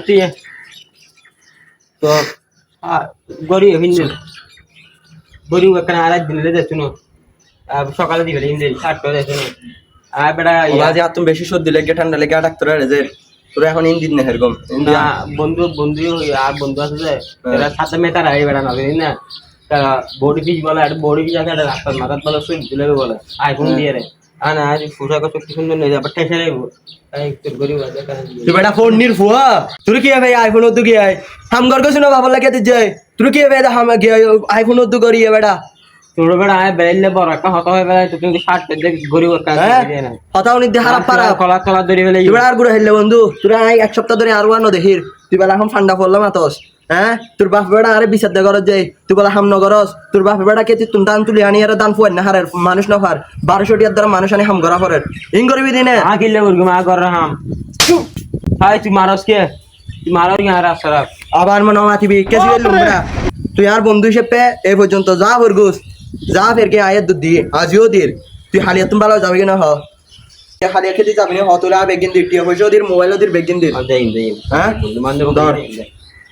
ঠিক তো গরি হিন্দু গরি ওখানে আর দিন লে যাচ্ছ না সকালে দিবে হিন্দু 7টা যাচ্ছ না আর বেটা বাজে আর তুমি বেশি সর্দি লেগে ঠান্ডা লেগে ডাক্তার যে তোরা এখন ইন্দিন না এরকম না বন্ধু বন্ধু আর বন্ধু আছে যে এরা সাথে মেটার আই বেটা না না তারা বডি পিস বলে আর বডি পিস আছে রাস্তার মাথার তলে সুই দিলে বলে আইফোন দিয়ে রে আনা আজ ফুটা কত কি সুন্দর নেই আবার টেনশন আইবো এই তোর গরিব আছে তুই বেটা ফোন নির ফুয়া তুই কি ভাই আইফোন ওদু কি আই হাম ঘর কইছ না বাবা লাগে তুই যাই তুই কি ভাই হাম গে আইফোন ওদু করি বেটা তোর বেটা আয় বেললে বড় একটা হতা হয়ে বেলা তুই কিন্তু 60 দেখ গরিব কাজ দিয়ে না হতাও নি হারাপ পারা কলা কলা ধরে বেলা তুই বেটা আর গুড়া হেললে বন্ধু তুই আই এক সপ্তাহ ধরে আর ওয়ানো দেখির তুই বেলা এখন ঠান্ডা পড়লাম আতস হ্যাঁ তোর বাপ বেটা আরে বিচার দে করস যাই তুই বলা হাম নগরস তোর বাপ বেটা কে তুই দান তুলি আনি আর দান ফুয়ান না হারের মানুষ না ফার 1200 টিয়ার দ্বারা মানুষ আনি হাম গরা ফরের ইন করবি দিনে আ কিলে করবি মা কর হাম হাই তুই মারস কে তুই মারো কি আর আসরা আবার মনে মাতিবি কেসি গেলুম বেটা তুই আর বন্ধু হিসেবে এই পর্যন্ত যা বরগুস যা ফের কে আয়াত দুধ দিয়ে আজিও দির তুই হালিয়া তুমি ভালো যাবে কিনা হ হালিয়া খেতে যাবি না হতলা বেগিন দির টিয়া পয়সা দির মোবাইলও দির বেগিন দির হ্যাঁ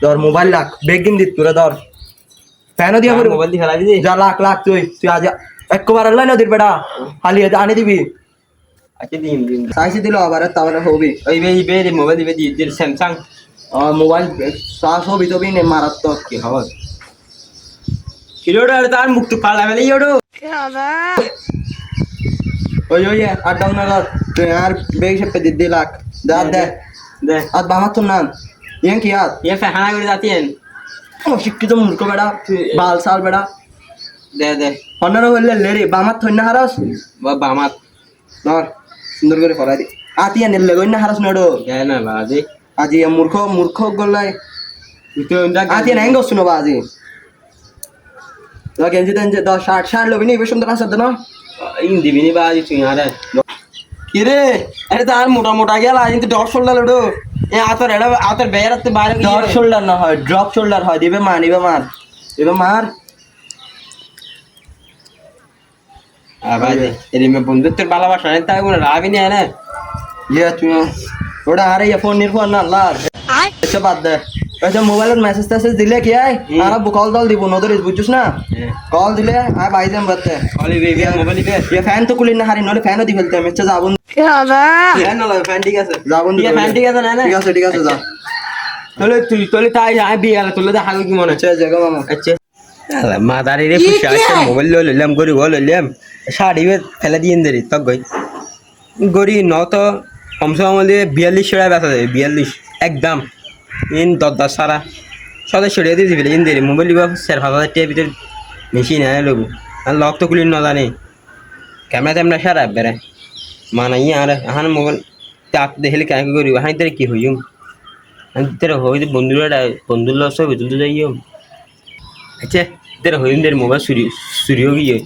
ধর মোবাইল লাখ বেগিন দির তোরা ধর ফ্যানও দিয়া করে মোবাইল দি খেলা দিদি যা লাখ লাখ তুই আজ একবার আল্লাহ নদীর বেটা হালিয়া আনি দিবি আচ্ছা দিন দিন সাইসি দিল আবার তারপরে হবি ওই বে মোবাইল দিবে দি স্যামসাং মোবাইল সাস হবি তবি নে মারাত্মক কি খবর কিলোটা তার মুখটু পালা বেলে ইয়োডো ওই ওই আর ডাউন না তুই আর বেগ সে পেদি 2 লাখ দা দে দে আর বামা তো নাম ইয়ান কি আর ये फहाना করে যাতেন ও শিক্ষিত মূর্খ বেড়া বাল সাল বেড়া দে দে অন্যান্য হইলে লেরে বামাত থই না হারাস বামাত ধর সুন্দর করে ফলাই দি আতিয়া নেলে গই না হারাস নডো যায় না বাজি আজি মূর্খ মূর্খ গলাই তুই ওন্দা আতিয়া নাই গছ শুনো বাজি লাগে যে দেন যে 10 60 লবি নি সুন্দর আছে না ইন দিবিনি বাজি তুই আরে কি রে আরে তার মোটা মোটা গেল কিন্তু ডট শোল্ডার লডো এ আতর বেরাতে বাইরে ডট শোল্ডার না হয় ড্রপ শোল্ডার হয় দিবে মার এবে মার আবাজে এরি মে বন্ধুত্বের ভালোবাসা নেই তাই বলে রাবি নি না ইয়া তুই ওটা আরে ফোন নির্ভর না লার আচ্ছা বাদ দে আচ্ছা মোবাইলের মেসেজ টেসেজ দিলে কি আই আর কল দল দিব নদরিস বুঝছিস না কল দিলে আর বাইজাম বাতে অলি বেবি মোবাইল দিবে ইয়া ফ্যান তো কুলিন না হারি নলে ফ্যানও দি ফেলতে আমি আচ্ছা যাবো ফ্যান না ফ্যান ঠিক আছে যাবো ফ্যান ঠিক আছে না ঠিক আছে যা তোলে তাই আই বিয়ালে তোলে দেখা কি মনে আচ্ছা জায়গা মামা আচ্ছা মাদারি রে খুশি আছে মোবাইল লইলাম গরি লইলাম শাড়ি ফেলে দিয়ে দেরি তক গই গরি ন তো কমসে কম 42 টাকা বেচা যায় 42 একদম ইন 10 সারা সদাই সরিয়ে দিয়ে দিবি ইন দেরি মোবাইল লিবা 4000 টাকা ভিতর মেশিন আয় লোক আর লক তো খুলি না জানি ক্যামেরা তেমন সারা বেরে মানাই আর এখন মোবাইল তাপ দেখলে কাকে করি হাই তোর কি হইম তোর হই বন্ধুর লস হবে তুই যাইও আচ্ছা তোর হইম দের মোবাইল চুরি হয়ে গিয়ে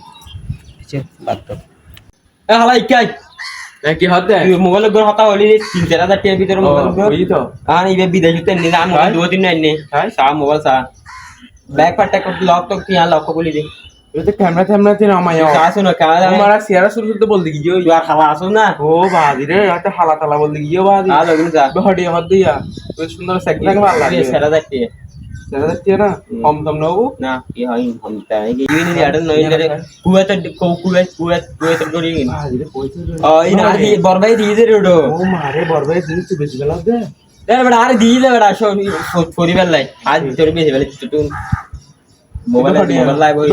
আচ্ছা বাদ তো এ হালা ইকাই কি হতে মোবাইলের ঘর হতা হলি 3-4000 টাকার ভিতরে মোবাইল ওই তো আর এই বিদেশে তো নিলাম মোবাইল 2-3 নাই নে সা মোবাইল সা ব্যাক পার্টটা লক তো কি আর লক বলি দে এটা ক্যামেরা তে নামায় আসো না ক্যামেরা তোমারা সিয়ারা শুরু করতে বল দিগি তুই আর খালা আসো না ও বাদি রে এটা হালা তালা বল দিগি বাদি আর লগিন যা হডি হদ দিয়া তুই সুন্দর সেকলা কে ভালো লাগে 4000 টাকা সেটা দেখতে না কম দাম নাও না কি হয় हम তাই কি ইনি আডন নই রে কুয়েত কুয়েত গরি এই না দি বরবাই দি দে রোডো ও মারে বরবাই দিন তুই বেশি গেল দে এর বড় আর দি দে বড় সব পরিবার লাই আজ তোর বেশি বেলে তুই মোবাইল লাই বই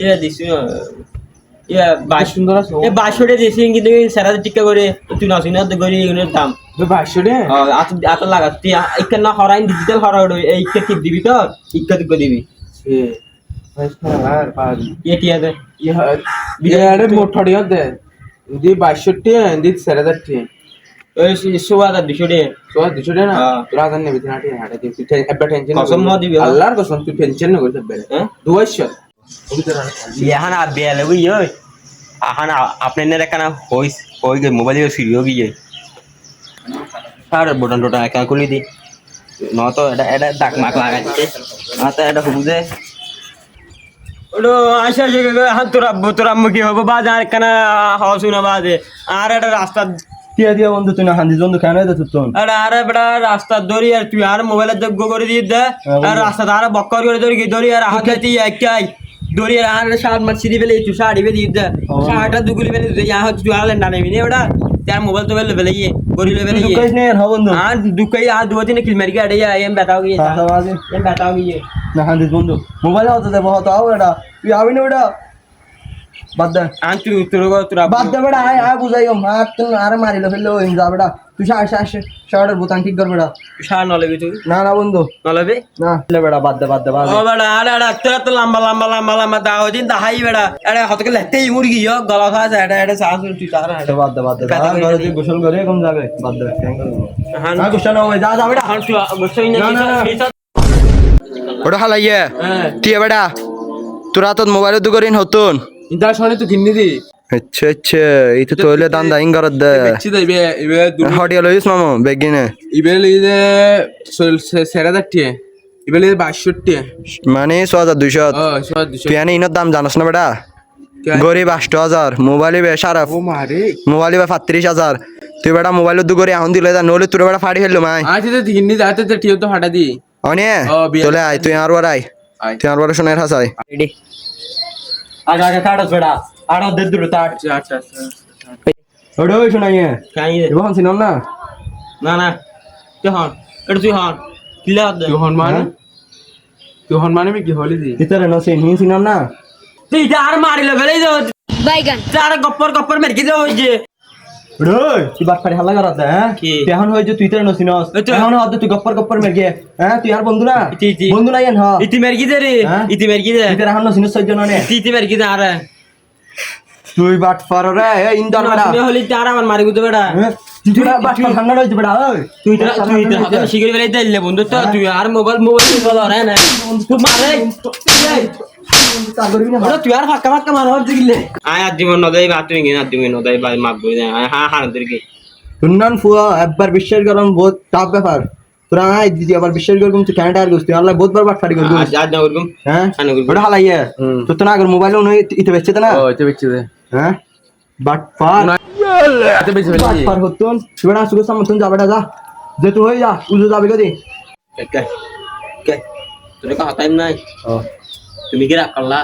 এ দিছি এ বাস সুন্দর আছে এ 22 দিছি কিন্তু সারা টিকা করে তুই না শুনা তো গরি এর দাম 22 রে আত লাগা তুই ইকা না হরাইন ডিজিটাল হরাইড এই ইকা টিপ দিবি তো ইকা দিক দিবি এ ভাই আর পাল এ টিয়া দে বিয়ারে মোটড়ি দে দি 22 টি দি 4000 টি ওই সুবাদা 200 টাকা তো 200 না তোরা জান নেবি তিনাটি হাড়ে দি তুই এববা টেনশন কসম ম দিবি আল্লাহর কসম তুই টেনশন না করতে বেরে হ্যাঁ 200 यहाँ ना बेल हुई है आहाना अपने ने रखना होई गई मोबाइल में सीरी होगी ये सारे बटन टोटा क्या खुली दी न तो एडा दाग माक लगा दे आता एडा हुबुजे ओडो आशा जे हाथ तोरा मुखी हो बाजार कना हाउस ना बाजे आर एडा रास्ता টিয়া দিয়া বন্ধু তুই না হান্দিস বন্ধু কেন এটা তুই আরে আরে বেটা রাস্তা ধরি আর তুই আর মোবাইলের যোগ্য করে দিয়ে দে আর রাস্তা আর বক্কর করে ধরি ধরি আর হাতে তুই একাই ধরি আর শার্ট মার ছিড়ি ফেলে তুই শাড়ি ফেলে দিয়ে দে শার্টটা দুগুলি ফেলে তুই আর তুই আর না নেবি না ওটা তার মোবাইল তো ফেলে গিয়ে গরি ফেলে গিয়ে কইস নে হ্যাঁ বন্ধু আর দুকাই আর দুই দিন কিল মারি গাড়ি এম बताओ গিয়ে এম बताओ গিয়ে না হান্দিস বন্ধু মোবাইল হতে দেবো হতো আও এটা তুই আবি না ওটা বাদ দে আর তুই তোর তোরা বাদ দে বেটা আয় আয় বুঝাইও মার তুই আরে মারিলো ফেললো হইন যা বেটা তুই শার্টের বোতাম ঠিক কর বেটা শার্ট নলেবি তুই না না বন্ধু নলেবি না লে বেটা বাদ দে ও বেটা আরে আরে তোরা তো লম্বা দাও দিন দাহাই বেটা আরে হতকে লেতেই মুরগি ইয়ো গলা খাস এটা সাস তুই তার বাদ দে ঘরে তুই গোসল করে কোন যাবে বাদ দে হ্যাঁ না গোসল না হয়ে যা বেটা তুই বসই না ওটা হালাইয়ে হ্যাঁ টিয়া বেটা তোরা তো মোবাইলে দু করিন হতুন ইন্টার শোনে তো কিন্নি দি আচ্ছা এই তো তোইলে দান দাইং করত দে বেচি দে ইবে হটিয়া লইস মামু বেগিনে ইবে লিদে সেরা দাটিয়ে ইবে লিদে 62 মানে 6200 ও 200 তুই আনে ইনোর দাম জানাস না বেটা গরিব 8000 মোবাইলে বে সারাফ ও মারে মোবাইলে বে 35000 তুই বেটা মোবাইল দু করে এখন দিলে যা নলে তুই বেটা ফাড়ি ফেললো মাই আচ্ছা তো কিন্নি দাতে তো টিও তো ফাটা দি অনে ও, বিয়া। তোলে আয় তুই আর আয় আয়। তুই আর শোনের হাসাই রেডি আগে কাটস বেটা আর দে দূর তাট আচ্ছা ওটা ওই শোনাইয়ে কাই এবার চিনম না না না তুই হন এটা তুই হন কিলা দে তুই হন মানে কি হলি দি ভিতরে নসিন হিন চিনম না তুই আর মারিলে ফেলে যাও বাইগান তার গপ্পর মেরকি যাও ওই যে ওই তুই বাট ফাড়ি হাল্লা করত হ্যাঁ কি? তুই এখন হই যে তুই তোর নসিনস এই তো- এখন হদ তুই গপ্পর মেরগে হ্যাঁ তুই আর বন্ধু না ইতি। বন্ধু না ইয়ান হ ইতি মেরকি দে রে হ্যাঁ? ইতি মেরকি দে তুই তোর এখন নসিনস সজ্জন নে ইতি মেরকি দে আরে তুই বাট ফার রে এ ইনদার বেটা তুই হলি তার আমার মারি গুতে বেটা হ্যাঁ? তুই বাট ফার হাঙ্গা রইছ বেটা ওই তুই তো শিগগির ফেলে দিলে বন্ধু তো তুই আর মোবাইল বল রে না তুই মারে তা করবি না ওরা তুই আর ফাক্কা মার হচ্ছে গিলে আয় আর জীবন নদাই বা তুই গিয়ে আর জীবন নদাই বা মাপ করে দে হ্যাঁ হ্যাঁ তোরকে সুন্নান ফুয়া একবার বিশ্বাস করলাম বহুত টাফ ব্যাপার তোরা আই দিদি আবার বিশ্বাস করলাম তুই ক্যানাডা আর গোস্তি আল্লাহ বহুত বার বাট ফাড়ি করবি আজ আজ না করবো হ্যাঁ আনো করবো। ওটা হালাইয়া তো তো না আগে মোবাইল নই ইতে বেচছে না ও এটা বেচি দে হ্যাঁ বাট ফার এটা বেচি বাট ফেলি ফার হতুন তুই সুগো সামতুন যাবেটা যা যে তুই হই যা উজো যাবে কদি কে তোর কা হাতাইম নাই তুমি কি রাখ করলা